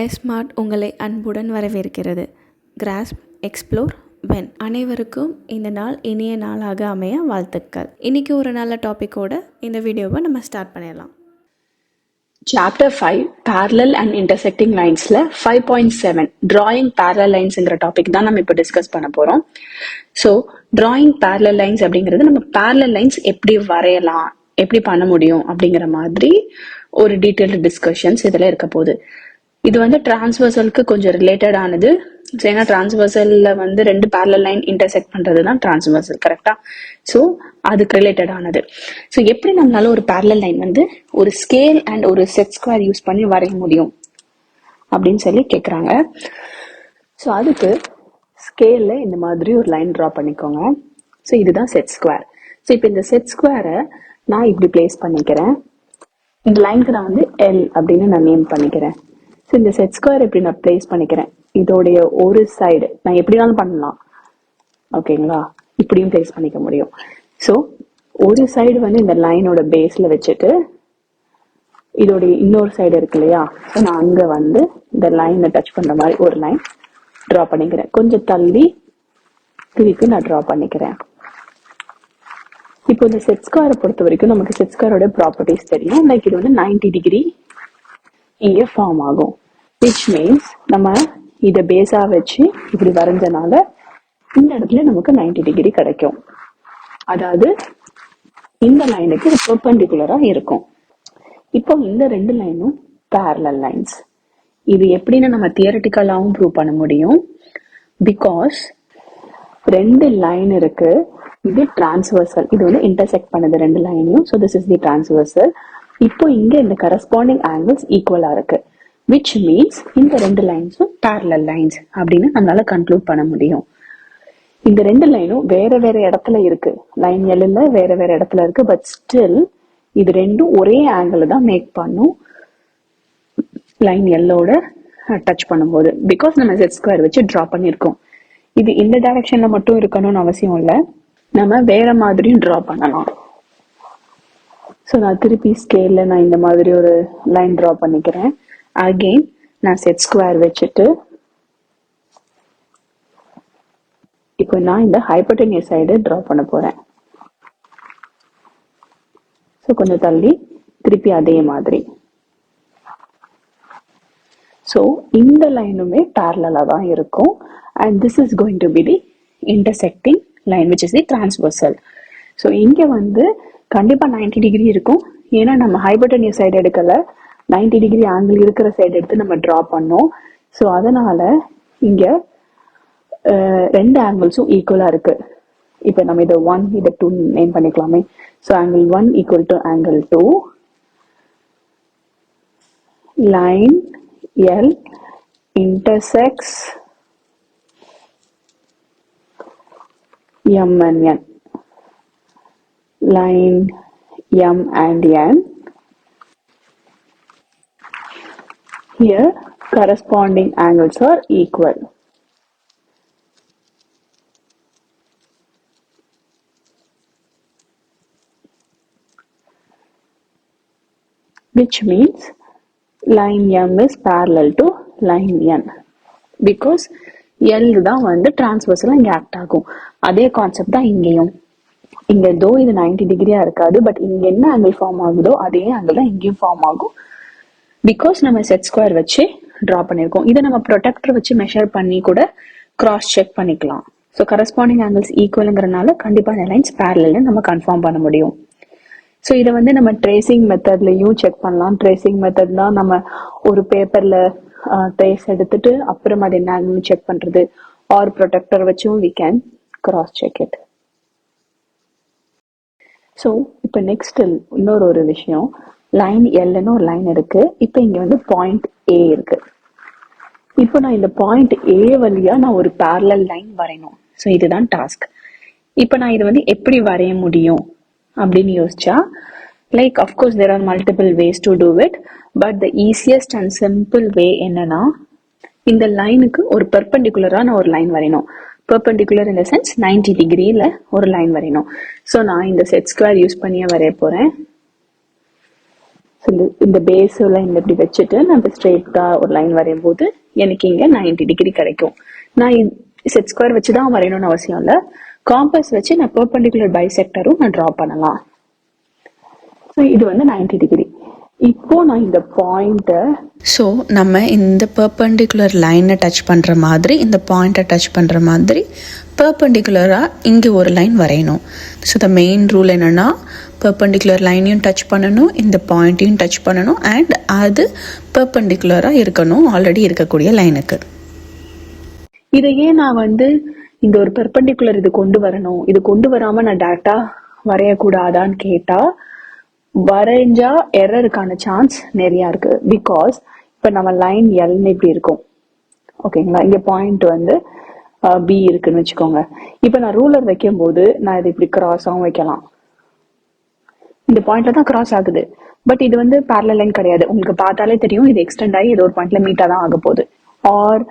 Smart உங்களை அன்புடன் வரவேற்கிறது. Grass, explore, when. அனைவருக்கும் இந்த நாள் இனிய நாளாக அமைய வாழ்த்துக்கள். இன்றைக்கி ஒரு நல்ல டாப்பிக்கோட இந்த வீடியோவை நம்ம ஸ்டார்ட் பண்ணிடலாம். Chapter 5 Parallel and Intersecting Linesல 5.7 Drawing Parallel Linesங்கிற டாபிக் தான் நம்ம இப்போ டிஸ்கஸ் பண்ண போகிறோம். ஸோ Drawing Parallel Lines அப்படிங்கிறது நம்ம Parallel Lines எப்படி வரையலாம், எப்படி பண்ண முடியும் அப்படிங்கிற மாதிரி ஒரு டீட்டெயில்டு டிஸ்கஷன்ஸ் இதில் இருக்க போகுது. இது வந்து டிரான்ஸ்வர்சலுக்கு கொஞ்சம் ரிலேட்டட் ஆனது. ஏன்னா டிரான்ஸ்வர்சல்ல வந்து ரெண்டு பேரலல் லைன் இன்டர்செக்ட் பண்றது தான் டிரான்ஸ்வர்சல், கரெக்டா? ஸோ அதுக்கு ரிலேட்டட் ஆனது. ஸோ எப்படி நம்மளால ஒரு பேரலல் லைன் வந்து ஒரு ஸ்கேல் அண்ட் ஒரு செட் ஸ்கொயர் யூஸ் பண்ணி வரைய முடியும் அப்படின்னு சொல்லி கேட்குறாங்க. ஸோ அதுக்கு ஸ்கேல்ல இந்த மாதிரி ஒரு லைன் ட்ரா பண்ணிக்கோங்க. ஸோ இதுதான் செட் ஸ்கொயர். ஸோ இப்போ இந்த செட் ஸ்கொயரை நான் இப்படி பிளேஸ் பண்ணிக்கிறேன். இந்த லைனுக்கு நான் வந்து எல் அப்படின்னு நான் நேம் பண்ணிக்கிறேன். ஸோ இந்த செட் ஸ்கொயர் இப்படி நான் பிளேஸ் பண்ணிக்கிறேன். இதோடைய ஒரு சைடு நான் எப்படினாலும் பண்ணலாம், ஓகேங்களா? இப்படியும் பிளேஸ் பண்ணிக்க முடியும். ஸோ ஒரு சைடு வந்து இந்த லைனோட பேஸ்ல வச்சுட்டு இதோடைய இன்னொரு சைடு இருக்கு இல்லையா, ஸோ நான் அங்க வந்து இந்த லைனை டச் பண்ற மாதிரி ஒரு லைன் ட்ரா பண்ணிக்கிறேன். கொஞ்சம் தள்ளி திருப்பி நான் ட்ரா பண்ணிக்கிறேன். இப்போ இந்த செட் ஸ்கொயரை பொறுத்த வரைக்கும் நமக்கு செட் ஸ்கொயரோட ப்ராப்பர்ட்டிஸ் தெரியும். லைக் இது வந்து 90 டிகிரி இங்கே ஃபார்ம் ஆகும். விச் மீன்ஸ் நம்ம இதை பேஸா வச்சு இப்படி வரைஞ்சனால இந்த இடத்துல நமக்கு 90 டிகிரி கிடைக்கும். அதாவது இந்த லைனுக்கு பெர்பெண்டிகுலரா இருக்கும். இப்போ இந்த ரெண்டு லைனும் பேரலல் லைன்ஸ். இது எப்படின்னு நம்ம தியரட்டிக்கலாவும் ப்ரூவ் பண்ண முடியும். பிகாஸ் ரெண்டு லைன் இருக்கு, இது டிரான்ஸ்வர்சல், இது வந்து இன்டர்செக்ட் பண்ணுது ரெண்டு லைனையும். So this is the transversal. இப்போ இங்க இந்த கரஸ்பாண்டிங் ஆங்கிள்ஸ் ஈக்குவலா இருக்கு. விச் மீன்ஸ் இந்த ரெண்டு லைன்ஸும் பேரலல் லைன்ஸ் அப்படின்னு நம்மளால கன்க்ளூட் பண்ண முடியும். இந்த ரெண்டு லைனும் வேற வேற இடத்துல இருக்கு, லைன் எல்ல வேற வேற இடத்துல இருக்கு. பட் ஸ்டில் இது ரெண்டும் ஒரே ஆங்கிள் தான் மேக் பண்ணும் லைன் எல்லோட டச் பண்ணும்போது. பிகாஸ் நம்ம செட் ஸ்கொயர் வச்சு டிரா பண்ணிருக்கோம். இது இந்த டைரக்ஷன்ல மட்டும் இருக்கணும்னு அவசியம் இல்லை, நம்ம வேற மாதிரியும் டிரா பண்ணலாம். ஸோ நான் திருப்பி ஸ்கேல்ல நான் இந்த மாதிரி ஒரு லைன் ட்ரா பண்ணிக்கிறேன். அகெயின் நான் செட் ஸ்கொயர் வச்சுட்டு இப்போ நான் இந்த ஹைப்போடெனியஸ் சைடு ட்ரா பண்ண போறேன். ஸோ கொஞ்சம் தள்ளி திருப்பி அதே மாதிரி. ஸோ இந்த லைனுமே பேரலலா தான் இருக்கும். And this is going to be the intersecting line which is the transversal. So இங்க வந்து கண்டிப்பா 90 டிகிரி இருக்கும். ஏன்னா நம்ம ஹைப்போடெனியஸ் சைடு எடுக்கல, 90 டிகிரி ஆங்கிள் இருக்கிற சைடு எடுத்து நம்ம டிரா பண்ணோம். ஸோ அதனால இங்க ரெண்டு ஆங்கிள்ஸும் ஈக்குவலா இருக்கு. இப்ப நம்ம இதை 1 இதை 2 நேம் பண்ணிக்கலாமே. So angle 1 equal to angle 2. Line L intersects M and N. Line M and N. Here corresponding angles are equal. Which means line M is parallel to line N. Because L தான் வந்து டிரான்ஸ்வர்சலா இங்க act ஆகும். அதே concept தான் இங்கேயும். இங்க தோ இது 90 டிகிரியா இருக்காது, பட் இங்க என்ன ஆங்கிள் ஃபார்ம் ஆகுதோ அதே ஆங்கிள் தான் இங்கேயும் ஃபார்ம் ஆகும். பிகாஸ் நம்ம செட் ஸ்கொயர் வச்சு டிரா பண்ணிருக்கோம். இதை நம்ம ப்ரொடெக்டர் வச்சு மெஷர் பண்ணி கூட கிராஸ் செக் பண்ணிக்கலாம். ஸோ கரஸ்பாண்டிங் ஆங்கிள்ஸ் ஈக்குவலுங்கிறனால கண்டிப்பா இந்த லைன்ஸ் பேரலல்னு நம்ம கன்ஃபார்ம் பண்ண முடியும். ஸோ இதை வந்து நம்ம ட்ரேசிங் மெத்தட்லயும் செக் பண்ணலாம். ட்ரேசிங் மெத்தட் தான் நம்ம ஒரு பேப்பர்ல ட்ரேஸ் எடுத்துட்டு அப்புறம் அது என்ன ஆங்கிள்னு செக் பண்றது. ஆர் ப்ரொடெக்டர் வச்சும் we can cross check it. So இப்போ நெக்ஸ்ட் இன்னொரு ஒரு விஷயம், லைன் எல்னு ஒரு லைன் இருக்கு. இப்போ இங்க வந்து பாயிண்ட் ஏ இருக்கு. இப்போ நான் இந்த பாயிண்ட் ஏ வழியா நான் ஒரு பேரலல் லைன் வரையணும். ஸோ இதுதான் டாஸ்க். இப்போ நான் இது வந்து எப்படி வரைய முடியும் அப்படின்னு யோசிச்சா, like of course there are multiple ways to do it. But the easiest and simple way என்னன்னா, இந்த லைனுக்கு ஒரு பெர்பெண்டிகுலரா நான் ஒரு லைன் வரையணும். பெர்பெண்டிகுலர் இன் த சென்ஸ் 90 டிகிரியில ஒரு லைன் வரையணும். ஸோ நான் இந்த செட் ஸ்கொயர் யூஸ் பண்ணியே வரைய போறேன். இந்த பேஸ் லைன் இப்படி வச்சுட்டு நம்ம ஸ்ட்ரெயிட்டா ஒரு லைன் வரையும் போது எனக்கு இங்க 90 டிகிரி கிடைக்கும். நான் செட் ஸ்கொயர் வச்சுதான் வரையணும்னு அவசியம் இல்ல. காம்பஸ் வச்சு நான் பெர்பெண்டிகுலர் பைசெக்டரும் நான் டிரா பண்ணலாம். ஸோ இது 90 டிகிரி. இப்போ நான் இந்த பாயிண்ட்டை நம்ம இந்த பெர்பெண்டிகுலர் லைனை டச் பண்ணுற மாதிரி, இந்த பாயிண்ட்டை டச் பண்ணுற மாதிரி பெர்பெண்டிகுலராக இங்கே ஒரு லைன் வரையணும். ஸோ த மெயின் ரூல் என்னென்னா, பெர்பெண்டிகுலர் லைனையும் டச் பண்ணணும், இந்த பாயிண்ட்டையும் டச் பண்ணணும், அண்ட் அது பெர்பெண்டிகுலராக இருக்கணும் ஆல்ரெடி இருக்கக்கூடிய லைனுக்கு. இதையே நான் இந்த ஒரு பெர்பெண்டிகுலர் இது கொண்டு வரணும், இது கொண்டு வராமல் நான் டேரக்டா வரையக்கூடாதான்னு கேட்டால், வரைஞ்சா எரருக்கான சான்ஸ் நிறைய இருக்கு. பிகாஸ் இப்ப நம்ம லைன் எல்னு இப்படி இருக்கும், ஓகேங்களா? இங்க பாயிண்ட் பி இருக்குன்னு வச்சுக்கோங்க. இப்ப நான் ரூலர் வைக்கும் போது நான் இது இப்படி கிராஸாவும் வைக்கலாம். இந்த பாயிண்ட்ல தான் கிராஸ் ஆகுது. பட் இது பேரலல் லைன் கிடையாது. உங்களுக்கு பார்த்தாலே தெரியும் இது எக்ஸ்டெண்ட் ஆகி ஏதோ ஒரு பாயிண்ட்ல மீட்டா தான் ஆக போகுது. ஆர்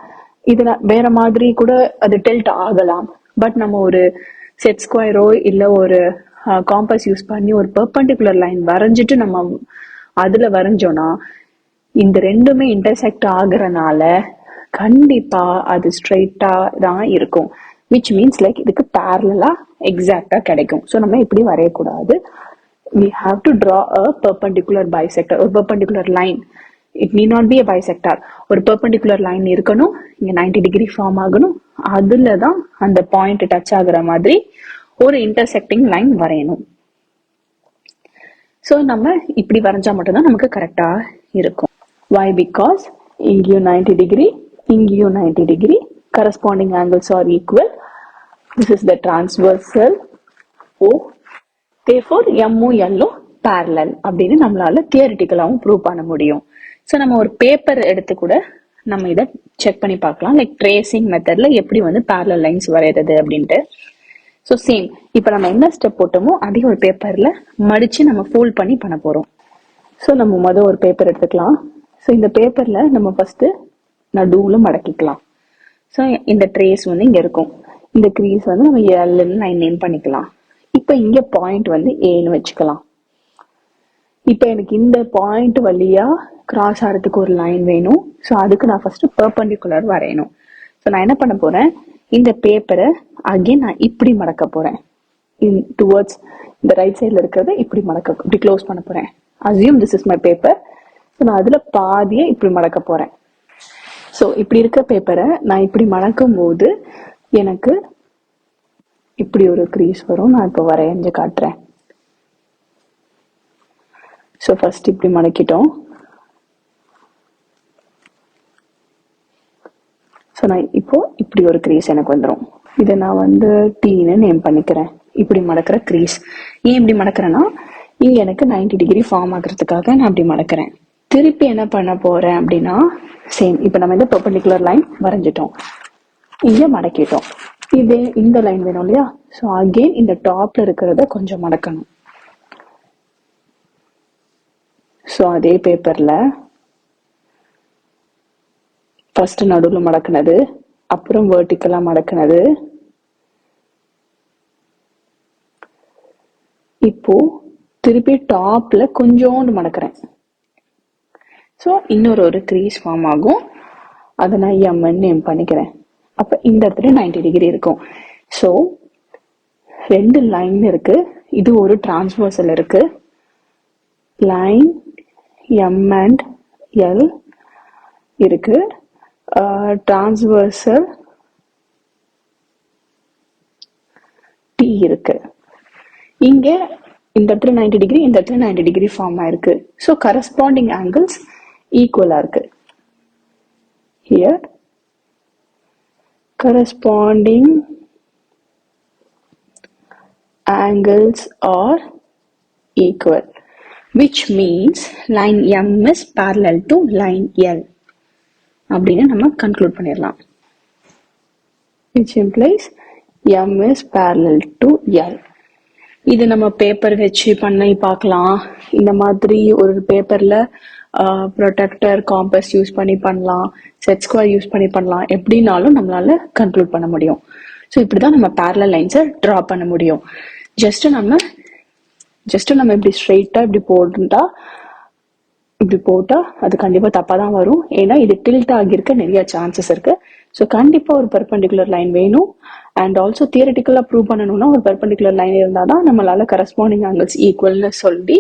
இது வேற மாதிரி கூட அது டெல்ட் ஆகலாம். பட் நம்ம ஒரு செட் ஸ்கொயரோ இல்ல ஒரு காம்பஸ் யூஸ் பண்ணி ஒரு பெர்பெண்டிகுலர் லைன் வரைஞ்சிட்டு நம்ம அதுல வரைஞ்சோம்னா இந்த ரெண்டுமே இன்டர்செக்ட் ஆகுறனால கண்டிப்பா அது ஸ்ட்ரெயிட்டா தான் இருக்கும். விச் மீன்ஸ் லைக் இதுக்கு பேரலா எக்ஸாக்டா கிடைக்கும். ஸோ நம்ம இப்படி வரையக்கூடாது. we have to draw a perpendicular bisector, ஒரு perpendicular line. it need not be a bisector. ஒரு perpendicular line இருக்கணும், இங்க 90 டிகிரி ஃபார்ம் ஆகணும், அதுல தான் அந்த பாயிண்ட் டச் ஆகுற மாதிரி ஒரு இன்டர்செக்டிங் லைன் வரையணும். ஸோ நம்ம இப்படி வரைஞ்சா மட்டும்தான் நமக்கு கரெக்டா இருக்கும். why? because இங்கேயும் 90 டிகிரி, இங்கேயும் 90 degree, corresponding angles are equal. this is the transversal O. therefore M-ம் L-ம் parallel அப்படின்னு நம்மளால தியரிட்டிக்கலாவும் ப்ரூவ் பண்ண முடியும். ஸோ நம்ம ஒரு பேப்பர் எடுத்து கூட நம்ம இதை செக் பண்ணி பார்க்கலாம், லைக் ட்ரேசிங் மெத்தட்ல எப்படி parallel லைன்ஸ் வரைகிறது அப்படின்ட்டு. ஸோ சேம் இப்போ நம்ம என்ன ஸ்டெப் போட்டோமோ அதே ஒரு பேப்பர்ல மடிச்சு நம்ம ஃபோல்ட் பண்ணி பண்ண போறோம். ஸோ நம்ம ஒரு பேப்பர் எடுத்துக்கலாம். ஸோ இந்த பேப்பர்ல நம்ம ஃபர்ஸ்ட் நடுவுல மடக்கிக்கலாம். ஸோ இந்த ட்ரேஸ் இங்க இருக்கும். இந்த கிரீஸ் நம்ம எல்னு நேம் பண்ணிக்கலாம். இப்ப இங்க பாயிண்ட் ஏன்னு வச்சுக்கலாம். இப்ப எனக்கு இந்த பாயிண்ட் வழியா கிராஸ் ஆகிறதுக்கு ஒரு லைன் வேணும். ஸோ அதுக்கு நான் ஃபர்ஸ்ட் பெர்பெண்டிகுலர் வரையணும். ஸோ நான் என்ன பண்ண போறேன், இந்த பேப்பரை அகைன் நான் இப்படி மடக்க போறேன். டுவர்ட்ஸ் இந்த ரைட் சைட்ல இருக்கிறத இப்படி க்ளோஸ் பண்ண போறேன். Assume this is my paper. So நான் அதுல பாதியை இப்படி மடக்க போறேன். ஸோ இப்படி இருக்க பேப்பரை நான் இப்படி மடக்கும் போது எனக்கு இப்படி ஒரு கிரீஸ் வரும். நான் இப்போ வரைஞ்சு காட்டுறேன். ஸோ ஃபர்ஸ்ட் இப்படி மடக்கிட்டோம். ஸோ நான் இப்போ இப்படி ஒரு கிரீஸ் எனக்கு வந்துடும். இதை நான் டீன்னு நேம் பண்ணிக்கிறேன். இப்படி மடக்கிற கிரீஸ். ஏன் இப்படி மடக்கிறேன்னா இங்க எனக்கு 90 டிகிரி ஃபார்ம் ஆகுறதுக்காக நான் இப்படி மடக்கிறேன். திருப்பி என்ன பண்ண போறேன் அப்படின்னா சேம் இப்போ நம்ம இந்த பெர்பெண்டிகுலர் லைன் வரைஞ்சிட்டோம், இங்க மடக்கிட்டோம். இதே இந்த லைன் வேணும் இல்லையா? ஸோ அகெயின் இந்த டாப்ல இருக்கிறத கொஞ்சம் மடக்கணும். ஸோ அதே பேப்பர்ல ஃபர்ஸ்ட் நடுவில் மடக்குனது, அப்புறம் வெர்டிக்கலா மடக்குனது, இப்போ திருப்பி டாப்ல கொஞ்சோண்டு மடக்கிறேன். ஸோ இன்னொரு கிரீஸ் ஃபார்ம் ஆகும். அதை நான் எம்என் நேம் பண்ணிக்கிறேன். அப்ப இந்த இடத்துல 90 டிகிரி இருக்கும். ஸோ ரெண்டு லைன் இருக்கு. இது ஒரு டிரான்ஸ்வர்சல் இருக்கு. லைன் எம் அண்ட் எல் இருக்கு. டிரான்ஸ்வர்சல் டி இருக்கு. இங்க இந்த இடத்துல 90 டிகிரி, இந்த இடத்துல 90 டிகிரி ஃபார்ம் ஆயிருக்கு. ஸோ கரஸ்பாண்டிங் ஆங்கிள்ஸ் ஈக்குவலா இருக்கு. Here corresponding angles are equal, which means line M is parallel to line L அப்படின்னு நம்ம கன்க்ளூட் பண்ணிடலாம். which implies M is parallel to L. இது நம்ம பேப்பர் வச்சு பண்ணி பார்க்கலாம். இந்த மாதிரி ஒரு பேப்பர்ல ப்ரொடெக்டர் காம்பஸ் யூஸ் பண்ணி பண்ணலாம், செட் ஸ்கொயர் யூஸ் பண்ணி பண்ணலாம். எப்படினாலும் நம்மளால கன்க்ளூட் பண்ண முடியும். ஸோ இப்படிதான் நம்ம பேரலல் லைன்ஸை டிரா பண்ண முடியும். ஜஸ்ட் நம்ம இப்படி ஸ்ட்ரெயிட்டா இப்படி போட்டுட்டா இப்படி போட்டால் அது கண்டிப்பாக தப்பாக தான் வரும். ஏன்னா இது டில்ட் ஆகியிருக்க நிறைய சான்சஸ் இருக்குது. ஸோ கண்டிப்பாக ஒரு பெர்பெண்டிகுலர் லைன் வேணும். அண்ட் ஆல்சோ தியரட்டிக்கலாக ப்ரூவ் பண்ணணும்னா ஒரு பெர்பெண்டிகுலர் லைன் இருந்தால் தான் நம்மளால் கரஸ்பாண்டிங் ஆங்கிள்ஸ் ஈக்குவல்னு சொல்லி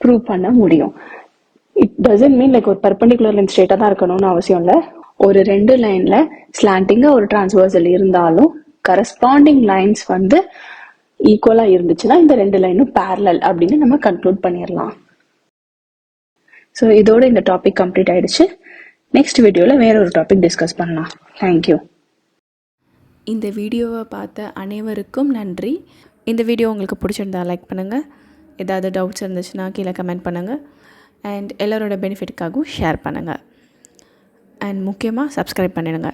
ப்ரூவ் பண்ண முடியும். இட் டசன்ட் மீன் லைக் ஒரு பெர்பெண்டிகுலர் லைன் ஸ்ட்ரெயிட்டாக தான் இருக்கணும்னு அவசியம் இல்லை. ஒரு 2 லைனில் ஸ்லாண்டிங்காக ஒரு டிரான்ஸ்வர்சல் இருந்தாலும் கரஸ்பாண்டிங் லைன்ஸ் வந்து ஈக்குவலாக இருந்துச்சுன்னா இந்த 2 லைனும் பேரலல் அப்படின்னு நம்ம கன்க்ளூட் பண்ணிடலாம். ஸோ இதோட இந்த டாபிக் கம்ப்ளீட் ஆயிடுச்சு. நெக்ஸ்ட் வீடியோவில் வேற ஒரு டாபிக் டிஸ்கஸ் பண்ணலாம். தேங்க்யூ. இந்த வீடியோவை பார்த்த அனைவருக்கும் நன்றி. இந்த வீடியோ உங்களுக்கு பிடிச்சிருந்தா லைக் பண்ணுங்கள். ஏதாவது டவுட்ஸ் இருந்துச்சுன்னா கீழே கமெண்ட் பண்ணுங்கள். அண்ட் எல்லோரோட பெனிஃபிட்டுக்காகவும் ஷேர் பண்ணுங்கள். அண்ட் முக்கியமாக சப்ஸ்கிரைப் பண்ணிடுங்க.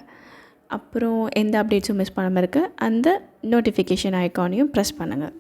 அப்புறம் எந்த அப்டேட்ஸும் மிஸ் பண்ணாமல் இருக்க அந்த நோட்டிஃபிகேஷன் ஐக்கானையும் ப்ரெஸ் பண்ணுங்கள்.